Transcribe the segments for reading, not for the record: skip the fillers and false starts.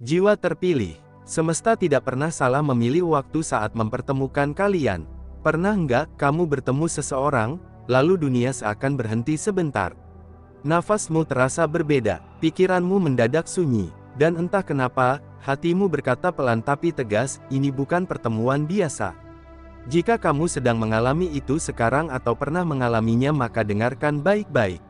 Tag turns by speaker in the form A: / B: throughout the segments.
A: Jiwa terpilih. Semesta tidak pernah salah memilih waktu saat mempertemukan kalian. Pernah nggak kamu bertemu seseorang, lalu dunia seakan berhenti sebentar? Nafasmu terasa berbeda, pikiranmu mendadak sunyi, dan entah kenapa, hatimu berkata pelan tapi tegas, ini bukan pertemuan biasa. Jika kamu sedang mengalami itu sekarang atau pernah mengalaminya maka dengarkan baik-baik.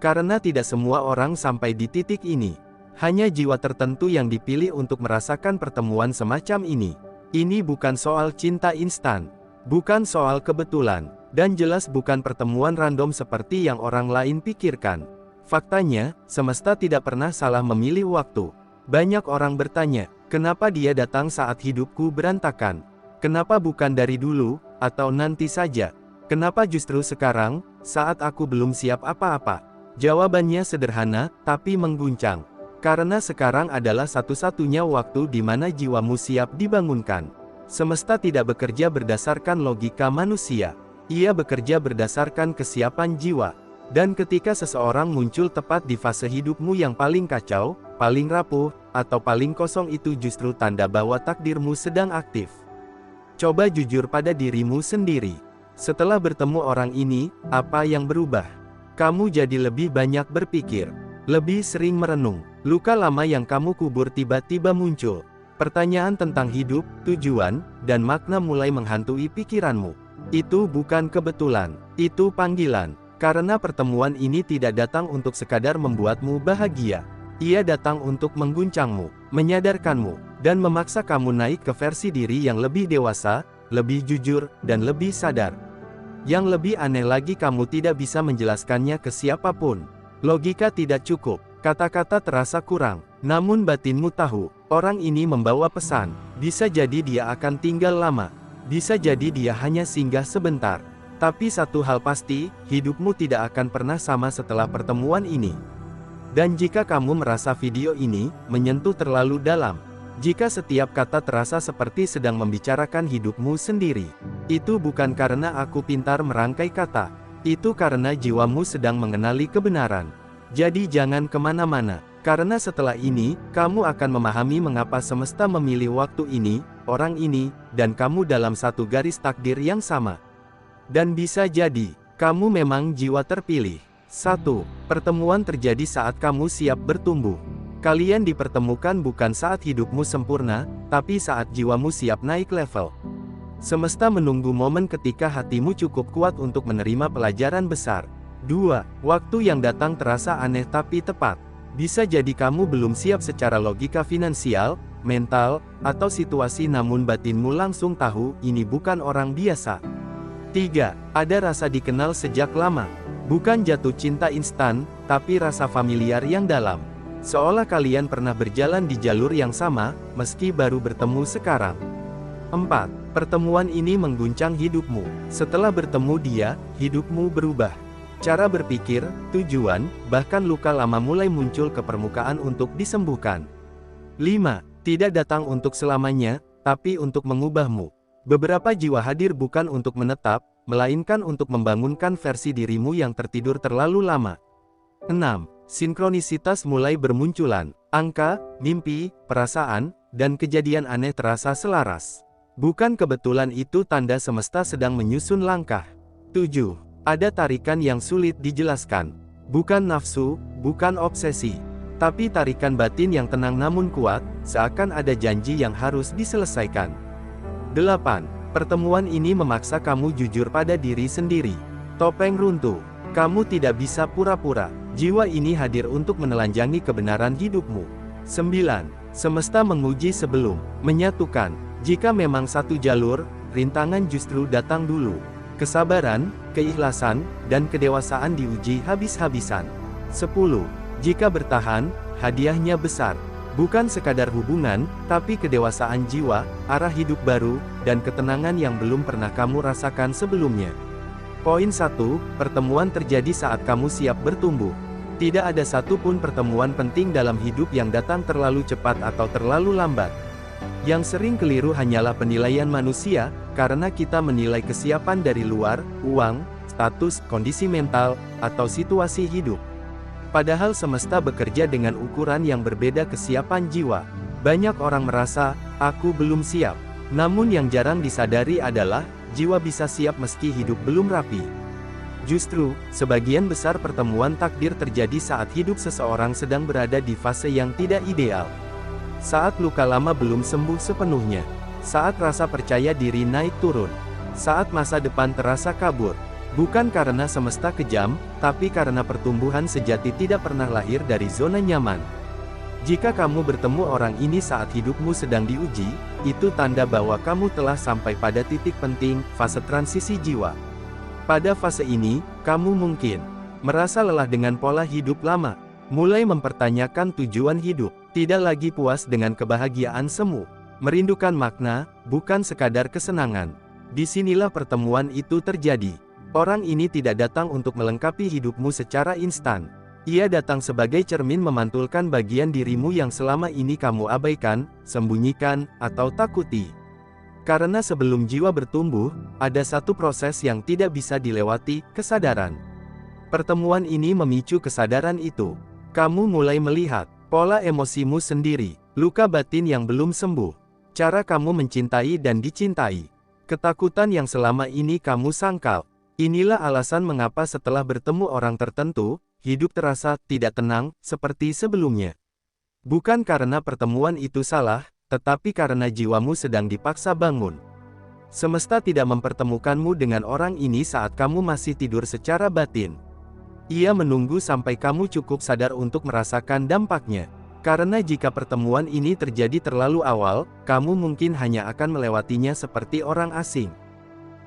A: Karena tidak semua orang sampai di titik ini. Hanya jiwa tertentu yang dipilih untuk merasakan pertemuan semacam ini. Ini bukan soal cinta instan, bukan soal kebetulan, dan jelas bukan pertemuan random seperti yang orang lain pikirkan. Faktanya, semesta tidak pernah salah memilih waktu. Banyak orang bertanya, kenapa dia datang saat hidupku berantakan? Kenapa bukan dari dulu, atau nanti saja? Kenapa justru sekarang, saat aku belum siap apa-apa? Jawabannya sederhana, tapi mengguncang. Karena sekarang adalah satu-satunya waktu di mana jiwamu siap dibangunkan. Semesta tidak bekerja berdasarkan logika manusia. Ia bekerja berdasarkan kesiapan jiwa. Dan ketika seseorang muncul tepat di fase hidupmu yang paling kacau, paling rapuh, atau paling kosong itu justru tanda bahwa takdirmu sedang aktif. Coba jujur pada dirimu sendiri. Setelah bertemu orang ini, apa yang berubah? Kamu jadi lebih banyak berpikir. Lebih sering merenung. Luka lama yang kamu kubur tiba-tiba muncul. Pertanyaan tentang hidup, tujuan, dan makna mulai menghantui pikiranmu. Itu bukan kebetulan. Itu panggilan. Karena pertemuan ini tidak datang untuk sekadar membuatmu bahagia. Ia datang untuk mengguncangmu, menyadarkanmu, dan memaksa kamu naik ke versi diri yang lebih dewasa, lebih jujur, dan lebih sadar. Yang lebih aneh lagi kamu tidak bisa menjelaskannya ke siapapun. Logika tidak cukup, kata-kata terasa kurang, namun batinmu tahu, orang ini membawa pesan. Bisa jadi dia akan tinggal lama, bisa jadi dia hanya singgah sebentar. Tapi satu hal pasti, hidupmu tidak akan pernah sama setelah pertemuan ini. Dan jika kamu merasa video ini menyentuh terlalu dalam, jika setiap kata terasa seperti sedang membicarakan hidupmu sendiri, itu bukan karena aku pintar merangkai kata. Itu karena jiwamu sedang mengenali kebenaran. Jadi jangan kemana-mana, karena setelah ini, kamu akan memahami mengapa semesta memilih waktu ini, orang ini, dan kamu dalam satu garis takdir yang sama. Dan bisa jadi, kamu memang jiwa terpilih. 1. Pertemuan terjadi saat kamu siap bertumbuh. Kalian dipertemukan bukan saat hidupmu sempurna, tapi saat jiwamu siap naik level. Semesta menunggu momen ketika hatimu cukup kuat untuk menerima pelajaran besar. 2. Waktu yang datang terasa aneh tapi tepat. Bisa jadi kamu belum siap secara logika finansial, mental, atau situasi namun batinmu langsung tahu, ini bukan orang biasa. 3. Ada rasa dikenal sejak lama. Bukan jatuh cinta instan, tapi rasa familiar yang dalam. Seolah kalian pernah berjalan di jalur yang sama, meski baru bertemu sekarang. 4. Pertemuan ini mengguncang hidupmu. Setelah bertemu dia, hidupmu berubah. Cara berpikir, tujuan, bahkan luka lama mulai muncul ke permukaan untuk disembuhkan. 5. Tidak datang untuk selamanya, tapi untuk mengubahmu. Beberapa jiwa hadir bukan untuk menetap, melainkan untuk membangunkan versi dirimu yang tertidur terlalu lama. 6. Sinkronisitas mulai bermunculan. Angka, mimpi, perasaan, dan kejadian aneh terasa selaras. Bukan kebetulan itu tanda semesta sedang menyusun langkah. 7. Ada tarikan yang sulit dijelaskan. Bukan nafsu, bukan obsesi. Tapi tarikan batin yang tenang namun kuat, seakan ada janji yang harus diselesaikan. 8. Pertemuan ini memaksa kamu jujur pada diri sendiri. Topeng runtuh. Kamu tidak bisa pura-pura. Jiwa ini hadir untuk menelanjangi kebenaran hidupmu. 9. Semesta menguji sebelum menyatukan. Jika memang satu jalur, rintangan justru datang dulu. Kesabaran, keikhlasan, dan kedewasaan diuji habis-habisan. 10. Jika bertahan, hadiahnya besar. Bukan sekadar hubungan, tapi kedewasaan jiwa, arah hidup baru, dan ketenangan yang belum pernah kamu rasakan sebelumnya. Poin 1, pertemuan terjadi saat kamu siap bertumbuh. Tidak ada satupun pertemuan penting dalam hidup yang datang terlalu cepat atau terlalu lambat. Yang sering keliru hanyalah penilaian manusia, karena kita menilai kesiapan dari luar, uang, status, kondisi mental, atau situasi hidup. Padahal semesta bekerja dengan ukuran yang berbeda kesiapan jiwa. Banyak orang merasa, aku belum siap. Namun yang jarang disadari adalah, jiwa bisa siap meski hidup belum rapi. Justru, sebagian besar pertemuan takdir terjadi saat hidup seseorang sedang berada di fase yang tidak ideal. Saat luka lama belum sembuh sepenuhnya. Saat rasa percaya diri naik turun. Saat masa depan terasa kabur. Bukan karena semesta kejam, tapi karena pertumbuhan sejati tidak pernah lahir dari zona nyaman. Jika kamu bertemu orang ini saat hidupmu sedang diuji, itu tanda bahwa kamu telah sampai pada titik penting, fase transisi jiwa. Pada fase ini, kamu mungkin merasa lelah dengan pola hidup lama, mulai mempertanyakan tujuan hidup, tidak lagi puas dengan kebahagiaan semu, merindukan makna, bukan sekadar kesenangan. Disinilah pertemuan itu terjadi. Orang ini tidak datang untuk melengkapi hidupmu secara instan. Ia datang sebagai cermin memantulkan bagian dirimu yang selama ini kamu abaikan, sembunyikan, atau takuti. Karena sebelum jiwa bertumbuh, ada satu proses yang tidak bisa dilewati, kesadaran. Pertemuan ini memicu kesadaran itu. Kamu mulai melihat pola emosimu sendiri, luka batin yang belum sembuh, cara kamu mencintai dan dicintai, ketakutan yang selama ini kamu sangkal. Inilah alasan mengapa setelah bertemu orang tertentu, hidup terasa tidak tenang, seperti sebelumnya. Bukan karena pertemuan itu salah, tetapi karena jiwamu sedang dipaksa bangun. Semesta tidak mempertemukanmu dengan orang ini saat kamu masih tidur secara batin. Ia menunggu sampai kamu cukup sadar untuk merasakan dampaknya. Karena jika pertemuan ini terjadi terlalu awal, kamu mungkin hanya akan melewatinya seperti orang asing.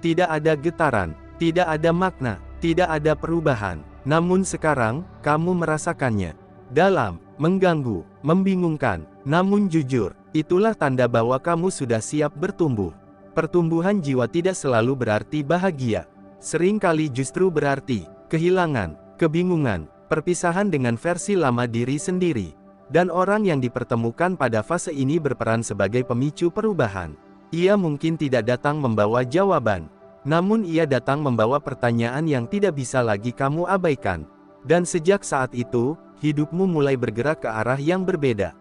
A: Tidak ada getaran. Tidak ada makna, tidak ada perubahan. Namun sekarang, kamu merasakannya. Dalam, mengganggu, membingungkan. Namun jujur, itulah tanda bahwa kamu sudah siap bertumbuh. Pertumbuhan jiwa tidak selalu berarti bahagia. Seringkali justru berarti kehilangan, kebingungan, perpisahan dengan versi lama diri sendiri. Dan orang yang dipertemukan pada fase ini berperan sebagai pemicu perubahan. Ia mungkin tidak datang membawa jawaban. Namun ia datang membawa pertanyaan yang tidak bisa lagi kamu abaikan. Dan sejak saat itu, hidupmu mulai bergerak ke arah yang berbeda.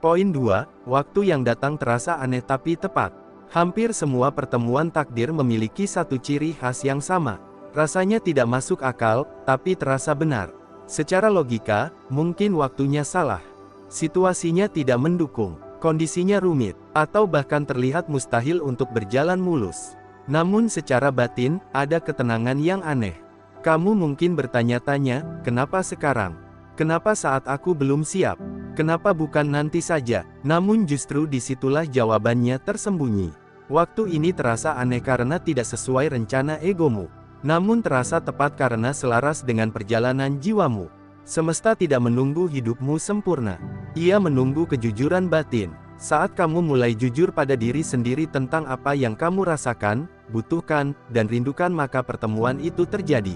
A: Poin 2, waktu yang datang terasa aneh tapi tepat. Hampir semua pertemuan takdir memiliki satu ciri khas yang sama. Rasanya tidak masuk akal, tapi terasa benar. Secara logika, mungkin waktunya salah. Situasinya tidak mendukung, kondisinya rumit, atau bahkan terlihat mustahil untuk berjalan mulus. Namun secara batin, ada ketenangan yang aneh. Kamu mungkin bertanya-tanya, kenapa sekarang? Kenapa saat aku belum siap? Kenapa bukan nanti saja? Namun justru disitulah jawabannya tersembunyi. Waktu ini terasa aneh karena tidak sesuai rencana egomu. Namun terasa tepat karena selaras dengan perjalanan jiwamu. Semesta tidak menunggu hidupmu sempurna. Ia menunggu kejujuran batin. Saat kamu mulai jujur pada diri sendiri tentang apa yang kamu rasakan, butuhkan, dan rindukan, maka pertemuan itu terjadi.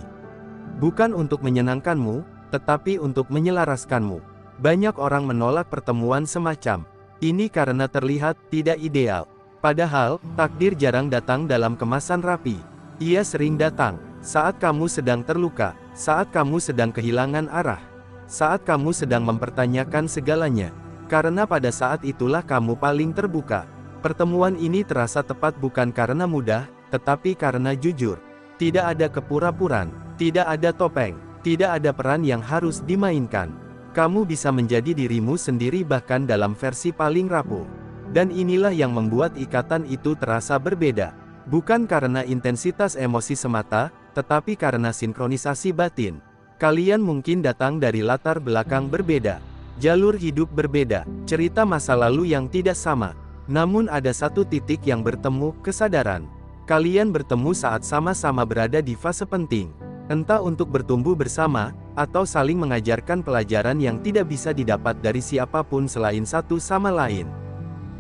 A: Bukan untuk menyenangkanmu, tetapi untuk menyelaraskanmu. Banyak orang menolak pertemuan semacam ini karena terlihat tidak ideal. Padahal, takdir jarang datang dalam kemasan rapi. Ia sering datang saat kamu sedang terluka, saat kamu sedang kehilangan arah, saat kamu sedang mempertanyakan segalanya. Karena pada saat itulah kamu paling terbuka. Pertemuan ini terasa tepat bukan karena mudah, tetapi karena jujur. Tidak ada kepura-puraan, tidak ada topeng, tidak ada peran yang harus dimainkan. Kamu bisa menjadi dirimu sendiri bahkan dalam versi paling rapuh. Dan inilah yang membuat ikatan itu terasa berbeda. Bukan karena intensitas emosi semata, tetapi karena sinkronisasi batin. Kalian mungkin datang dari latar belakang berbeda. Jalur hidup berbeda, cerita masa lalu yang tidak sama. Namun ada satu titik yang bertemu, kesadaran. Kalian bertemu saat sama-sama berada di fase penting. Entah untuk bertumbuh bersama, atau saling mengajarkan pelajaran yang tidak bisa didapat dari siapapun selain satu sama lain.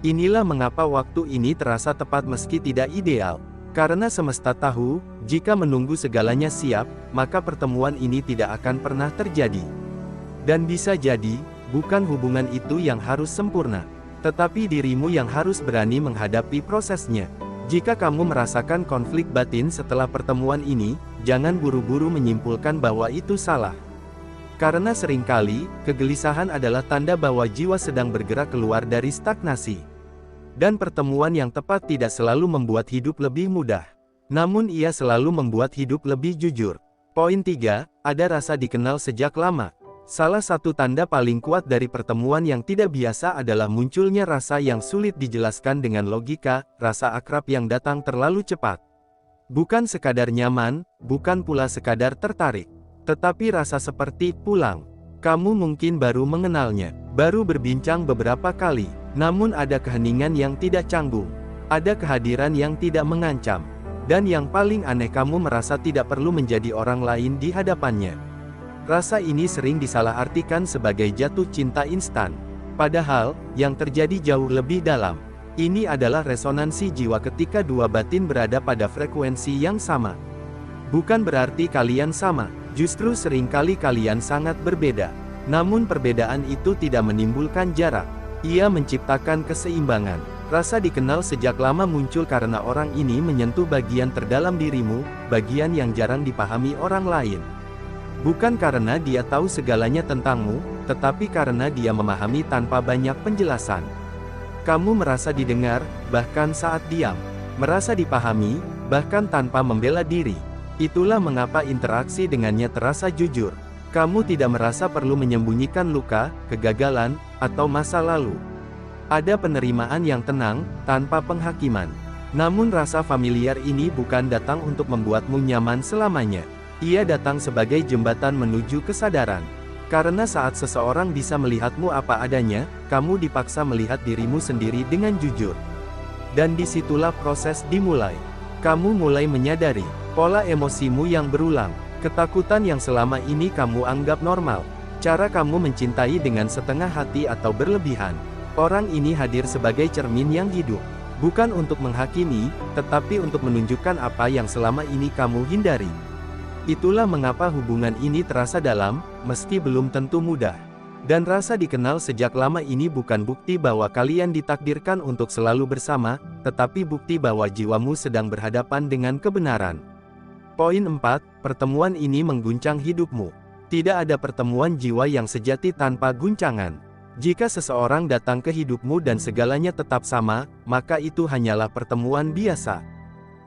A: Inilah mengapa waktu ini terasa tepat meski tidak ideal. Karena semesta tahu, jika menunggu segalanya siap, maka pertemuan ini tidak akan pernah terjadi. Dan bisa jadi, bukan hubungan itu yang harus sempurna, tetapi dirimu yang harus berani menghadapi prosesnya. Jika kamu merasakan konflik batin setelah pertemuan ini, jangan buru-buru menyimpulkan bahwa itu salah. Karena seringkali, kegelisahan adalah tanda bahwa jiwa sedang bergerak keluar dari stagnasi. Dan pertemuan yang tepat tidak selalu membuat hidup lebih mudah. Namun ia selalu membuat hidup lebih jujur. Poin 3, ada rasa dikenal sejak lama. Salah satu tanda paling kuat dari pertemuan yang tidak biasa adalah munculnya rasa yang sulit dijelaskan dengan logika, rasa akrab yang datang terlalu cepat. Bukan sekadar nyaman, bukan pula sekadar tertarik. Tetapi rasa seperti pulang. Kamu mungkin baru mengenalnya, baru berbincang beberapa kali, namun ada keheningan yang tidak canggung. Ada kehadiran yang tidak mengancam. Dan yang paling aneh, kamu merasa tidak perlu menjadi orang lain di hadapannya. Rasa ini sering disalahartikan sebagai jatuh cinta instan. Padahal, yang terjadi jauh lebih dalam. Ini adalah resonansi jiwa ketika dua batin berada pada frekuensi yang sama. Bukan berarti kalian sama, justru seringkali kalian sangat berbeda. Namun perbedaan itu tidak menimbulkan jarak. Ia menciptakan keseimbangan. Rasa dikenal sejak lama muncul karena orang ini menyentuh bagian terdalam dirimu, bagian yang jarang dipahami orang lain. Bukan karena dia tahu segalanya tentangmu, tetapi karena dia memahami tanpa banyak penjelasan. Kamu merasa didengar, bahkan saat diam. Merasa dipahami, bahkan tanpa membela diri. Itulah mengapa interaksi dengannya terasa jujur. Kamu tidak merasa perlu menyembunyikan luka, kegagalan, atau masa lalu. Ada penerimaan yang tenang, tanpa penghakiman. Namun rasa familiar ini bukan datang untuk membuatmu nyaman selamanya. Ia datang sebagai jembatan menuju kesadaran. Karena saat seseorang bisa melihatmu apa adanya, kamu dipaksa melihat dirimu sendiri dengan jujur. Dan disitulah proses dimulai. Kamu mulai menyadari pola emosimu yang berulang, ketakutan yang selama ini kamu anggap normal, cara kamu mencintai dengan setengah hati atau berlebihan. Orang ini hadir sebagai cermin yang hidup, bukan untuk menghakimi, tetapi untuk menunjukkan apa yang selama ini kamu hindari. Itulah mengapa hubungan ini terasa dalam, meski belum tentu mudah. Dan rasa dikenal sejak lama ini bukan bukti bahwa kalian ditakdirkan untuk selalu bersama, tetapi bukti bahwa jiwamu sedang berhadapan dengan kebenaran. Poin 4, pertemuan ini mengguncang hidupmu. Tidak ada pertemuan jiwa yang sejati tanpa guncangan. Jika seseorang datang ke hidupmu dan segalanya tetap sama, maka itu hanyalah pertemuan biasa.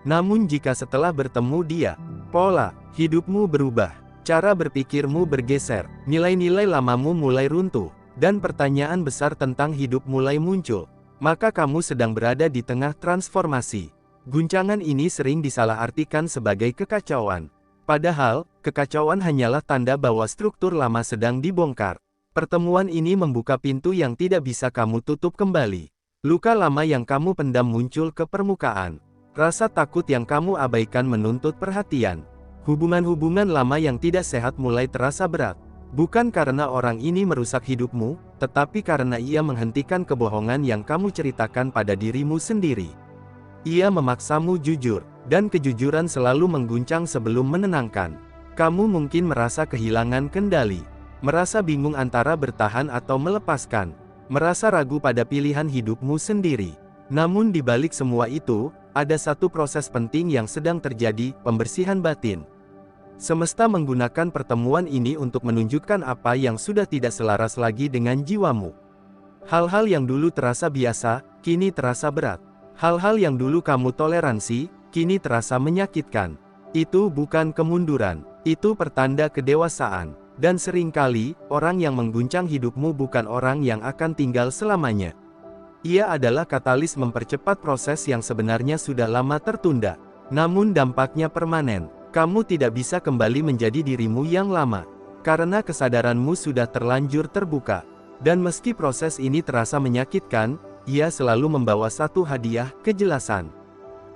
A: Namun jika setelah bertemu dia, pola hidupmu berubah, cara berpikirmu bergeser, nilai-nilai lamamu mulai runtuh, dan pertanyaan besar tentang hidup mulai muncul, maka kamu sedang berada di tengah transformasi. Guncangan ini sering disalahartikan sebagai kekacauan. Padahal, kekacauan hanyalah tanda bahwa struktur lama sedang dibongkar. Pertemuan ini membuka pintu yang tidak bisa kamu tutup kembali. Luka lama yang kamu pendam muncul ke permukaan. Rasa takut yang kamu abaikan menuntut perhatian. Hubungan-hubungan lama yang tidak sehat mulai terasa berat. Bukan karena orang ini merusak hidupmu, tetapi karena ia menghentikan kebohongan yang kamu ceritakan pada dirimu sendiri. Ia memaksamu jujur, dan kejujuran selalu mengguncang sebelum menenangkan. Kamu mungkin merasa kehilangan kendali, merasa bingung antara bertahan atau melepaskan, merasa ragu pada pilihan hidupmu sendiri. Namun di balik semua itu, ada satu proses penting yang sedang terjadi, pembersihan batin. Semesta menggunakan pertemuan ini untuk menunjukkan apa yang sudah tidak selaras lagi dengan jiwamu. Hal-hal yang dulu terasa biasa, kini terasa berat. Hal-hal yang dulu kamu toleransi, kini terasa menyakitkan. Itu bukan kemunduran, itu pertanda kedewasaan. Dan seringkali, orang yang mengguncang hidupmu bukan orang yang akan tinggal selamanya. Ia adalah katalis mempercepat proses yang sebenarnya sudah lama tertunda. Namun dampaknya permanen. Kamu tidak bisa kembali menjadi dirimu yang lama, karena kesadaranmu sudah terlanjur terbuka. Dan meski proses ini terasa menyakitkan, ia selalu membawa satu hadiah, kejelasan.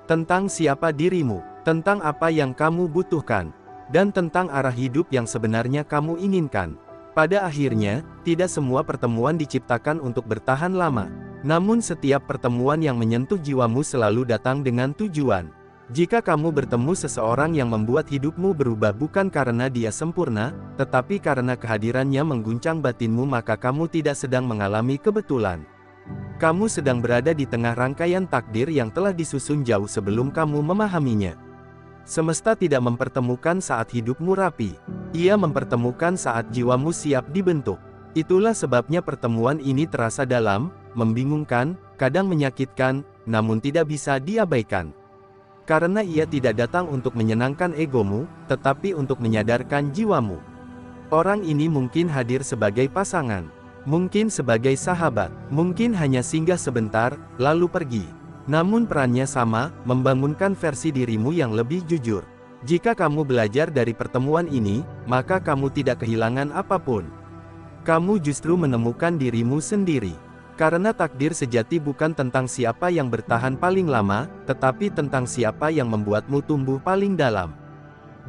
A: Tentang siapa dirimu, tentang apa yang kamu butuhkan, dan tentang arah hidup yang sebenarnya kamu inginkan. Pada akhirnya, tidak semua pertemuan diciptakan untuk bertahan lama. Namun setiap pertemuan yang menyentuh jiwamu selalu datang dengan tujuan. Jika kamu bertemu seseorang yang membuat hidupmu berubah bukan karena dia sempurna, tetapi karena kehadirannya mengguncang batinmu, maka kamu tidak sedang mengalami kebetulan. Kamu sedang berada di tengah rangkaian takdir yang telah disusun jauh sebelum kamu memahaminya. Semesta tidak mempertemukan saat hidupmu rapi. Ia mempertemukan saat jiwamu siap dibentuk. Itulah sebabnya pertemuan ini terasa dalam, membingungkan, kadang menyakitkan, namun tidak bisa diabaikan. Karena ia tidak datang untuk menyenangkan egomu, tetapi untuk menyadarkan jiwamu. Orang ini mungkin hadir sebagai pasangan, mungkin sebagai sahabat, mungkin hanya singgah sebentar, lalu pergi. Namun perannya sama, membangunkan versi dirimu yang lebih jujur. Jika kamu belajar dari pertemuan ini, maka kamu tidak kehilangan apapun. Kamu justru menemukan dirimu sendiri. Karena takdir sejati bukan tentang siapa yang bertahan paling lama, tetapi tentang siapa yang membuatmu tumbuh paling dalam.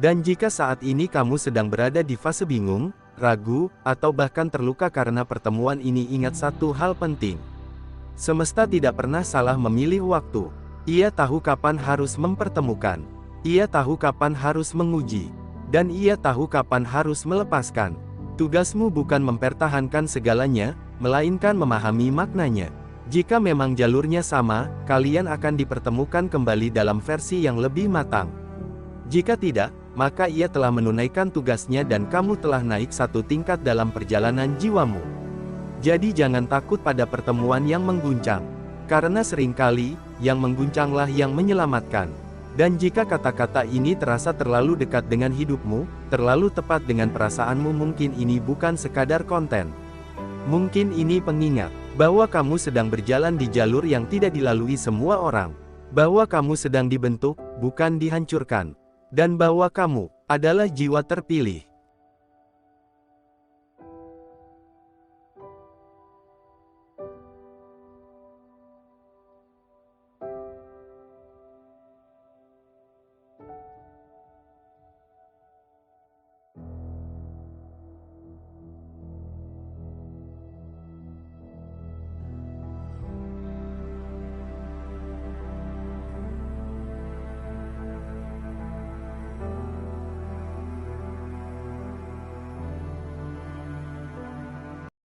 A: Dan jika saat ini kamu sedang berada di fase bingung, ragu, atau bahkan terluka karena pertemuan ini, ingat satu hal penting. Semesta tidak pernah salah memilih waktu. Ia tahu kapan harus mempertemukan. Ia tahu kapan harus menguji. Dan ia tahu kapan harus melepaskan. Tugasmu bukan mempertahankan segalanya, melainkan memahami maknanya. Jika memang jalurnya sama, kalian akan dipertemukan kembali dalam versi yang lebih matang. Jika tidak, maka ia telah menunaikan tugasnya dan kamu telah naik satu tingkat dalam perjalanan jiwamu. Jadi jangan takut pada pertemuan yang mengguncang. Karena seringkali, yang mengguncanglah yang menyelamatkan. Dan jika kata-kata ini terasa terlalu dekat dengan hidupmu, terlalu tepat dengan perasaanmu, mungkin ini bukan sekadar konten. Mungkin ini pengingat, bahwa kamu sedang berjalan di jalur yang tidak dilalui semua orang. Bahwa kamu sedang dibentuk, bukan dihancurkan. Dan bahwa kamu adalah jiwa terpilih.